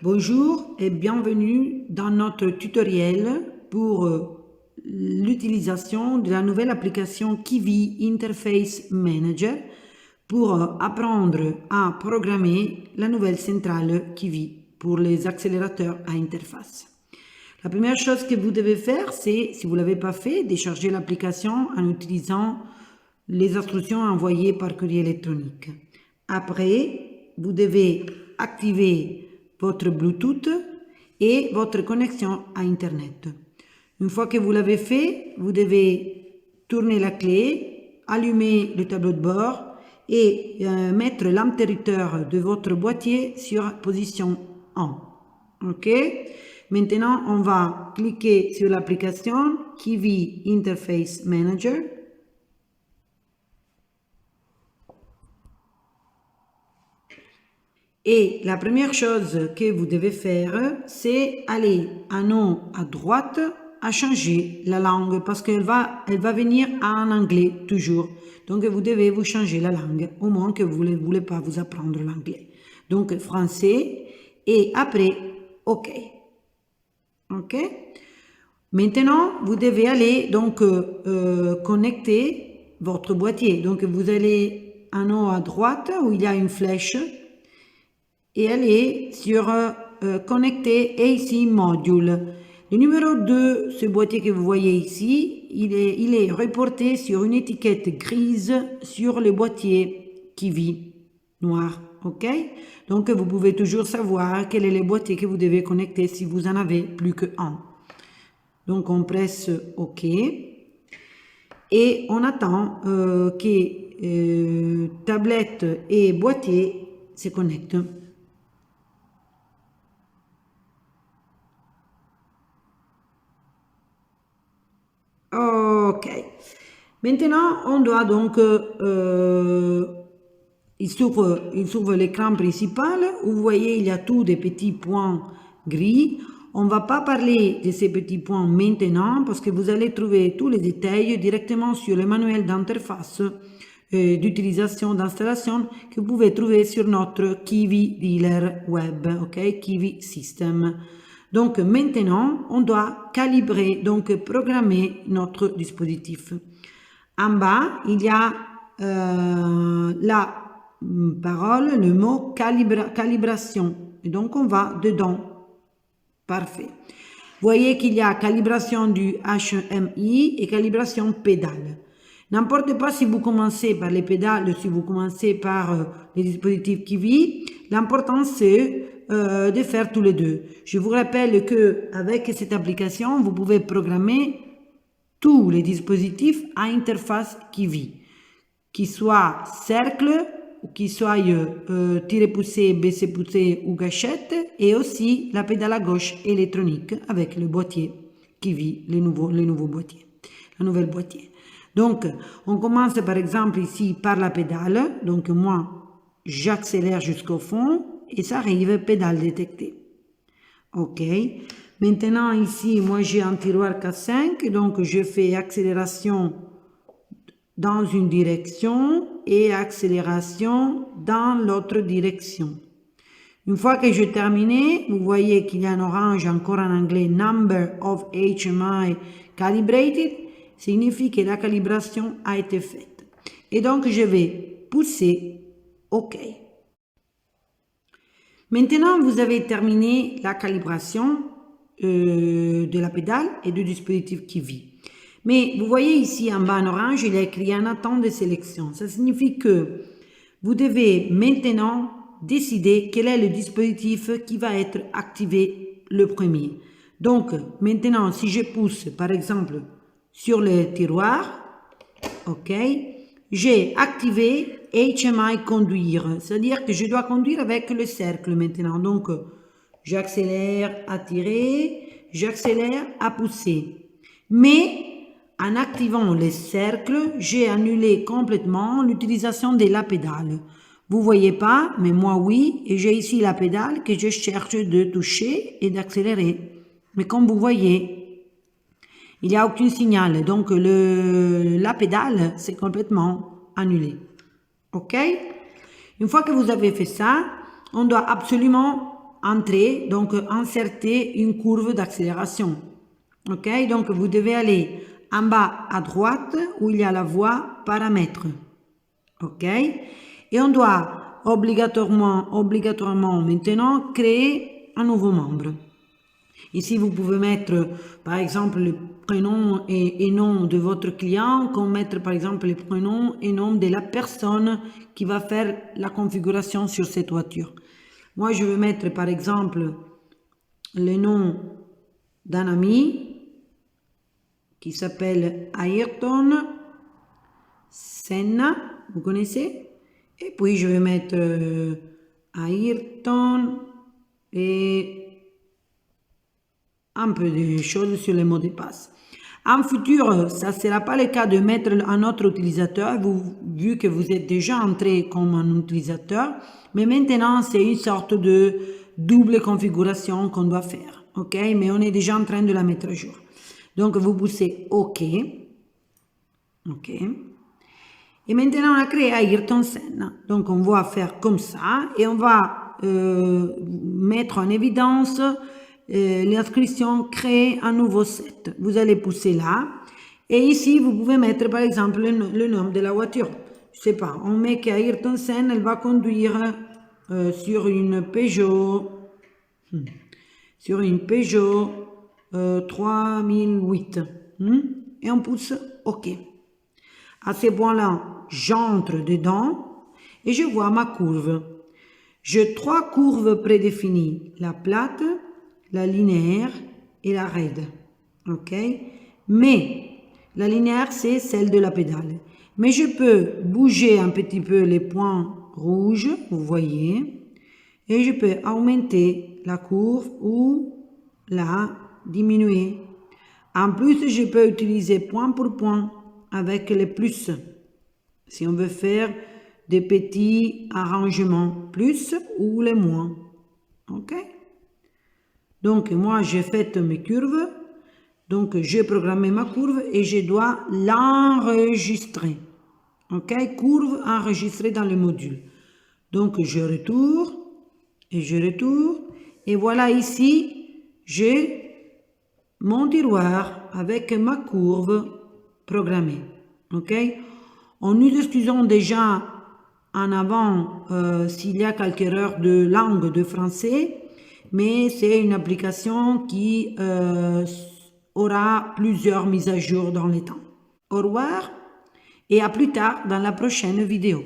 Bonjour et bienvenue dans notre tutoriel pour l'utilisation de la nouvelle application Kiwi Interface Manager pour apprendre à programmer la nouvelle centrale Kiwi pour les accélérateurs à interface. La première chose que vous devez faire, c'est, si vous ne l'avez pas fait, décharger l'application en utilisant les instructions envoyées par courrier électronique. Après, vous devez activer votre Bluetooth et votre connexion à Internet. Une fois que vous l'avez fait, vous devez tourner la clé, allumer le tableau de bord et mettre l'interrupteur de votre boîtier sur position 1. OK? Maintenant, on va cliquer sur l'application Kiwi Interface Manager. Et la première chose que vous devez faire, c'est aller en haut à droite à changer la langue parce qu'elle va venir en anglais toujours. Donc vous devez vous changer la langue au moins que vous ne voulez pas vous apprendre l'anglais. Donc français et après OK. OK? Maintenant, vous devez aller donc connecter votre boîtier. Donc vous allez en haut à droite où il y a une flèche et aller sur connecter AC Module. Le numéro 2, ce boîtier que vous voyez ici, il est reporté sur une étiquette grise sur le boîtier Kiwi noir. OK? Donc vous pouvez toujours savoir quel est le boîtier que vous devez connecter si vous en avez plus qu'un. Donc on presse OK et on attend que tablette et boîtier se connectent. Ok. Maintenant, on doit donc, il s'ouvre l'écran principal où vous voyez il y a tous des petits points gris. On ne va pas parler de ces petits points maintenant parce que vous allez trouver tous les détails directement sur le manuel d'interface d'utilisation, d'installation que vous pouvez trouver sur notre Kiwi Dealer Web, ok, Kiwi System. Donc maintenant, on doit calibrer, donc programmer notre dispositif. En bas, il y a la parole, le mot calibration. Et donc on va dedans. Parfait. Vous voyez qu'il y a calibration du HMI et calibration pédale. N'importe pas si vous commencez par les pédales ou si vous commencez par les dispositifs Kiwi. L'important c'est de faire tous les deux. Je vous rappelle que avec cette application, vous pouvez programmer tous les dispositifs à interface Kiwi, qui soient cercle, qui soient tirer-pousser, baisser-pousser ou gâchette, et aussi la pédale à gauche électronique avec le boîtier Kiwi, le nouveau boîtier, la nouvelle boîtier. Donc, on commence par exemple ici par la pédale. Donc, moi, j'accélère jusqu'au fond et ça arrive pédale détectée. OK. Maintenant, ici, moi, j'ai un tiroir K5. Donc, je fais accélération dans une direction et accélération dans l'autre direction. Une fois que j'ai terminé, vous voyez qu'il y a un orange encore en anglais, Number of HMI Calibrated, signifie que la calibration a été faite. Et donc, je vais pousser OK. Maintenant, vous avez terminé la calibration de la pédale et du dispositif Kiwi. Mais vous voyez ici en bas en orange, il est écrit en attente de sélection. Ça signifie que vous devez maintenant décider quel est le dispositif qui va être activé le premier. Donc, maintenant, si je pousse, par exemple, sur le tiroir, OK, j'ai activé HMI conduire, c'est-à-dire que je dois conduire avec le cercle maintenant. Donc, j'accélère à tirer, j'accélère à pousser. Mais, en activant le cercle, j'ai annulé complètement l'utilisation de la pédale. Vous voyez pas, mais moi oui, et j'ai ici la pédale que je cherche de toucher et d'accélérer. Mais comme vous voyez, il n'y a aucun signal, donc la pédale, c'est complètement annulé. OK? Une fois que vous avez fait ça, on doit absolument entrer, donc insérer une courbe d'accélération. Ok, donc vous devez aller en bas à droite où il y a la voie paramètres. Ok, et on doit obligatoirement maintenant créer un nouveau membre. Ici, vous pouvez mettre, par exemple, le prénom et nom de votre client, comme mettre, par exemple, le prénom et nom de la personne qui va faire la configuration sur cette voiture. Moi, je vais mettre, par exemple, le nom d'un ami qui s'appelle Ayrton Senna, vous connaissez? Et puis, je vais mettre Ayrton et un peu de choses sur les mots de passe. En futur, ça ne sera pas le cas de mettre un autre utilisateur, vu que vous êtes déjà entré comme un utilisateur, mais maintenant c'est une sorte de double configuration qu'on doit faire, ok? Mais on est déjà en train de la mettre à jour. Donc vous poussez OK, ok? Et maintenant on a créé Ayrton Senna, donc on va faire comme ça et on va mettre en évidence l'inscription créer un nouveau set. Vous allez pousser là et ici vous pouvez mettre par exemple le nom de la voiture. Je sais pas, on met qu'Ayrton Senna elle va conduire sur une Peugeot 3008 et on pousse OK. À ce point-là, j'entre dedans et je vois ma courbe. J'ai 3 courbes prédéfinies, la plate, la linéaire et la raide. Ok? Mais la linéaire, c'est celle de la pédale. Mais je peux bouger un petit peu les points rouges, vous voyez, et je peux augmenter la courbe ou la diminuer. En plus, je peux utiliser point pour point avec les plus. Si on veut faire des petits arrangements plus ou les moins. Ok? Donc, moi, j'ai fait mes curves. Donc, j'ai programmé ma courbe et je dois l'enregistrer. Ok? Courbe enregistrée dans le module. Donc, je retourne et je retourne. Et voilà ici, j'ai mon tiroir avec ma courbe programmée. Ok? En nous excusant déjà en avant s'il y a quelques erreurs de langue de français, mais c'est une application qui aura plusieurs mises à jour dans le temps. Au revoir et à plus tard dans la prochaine vidéo.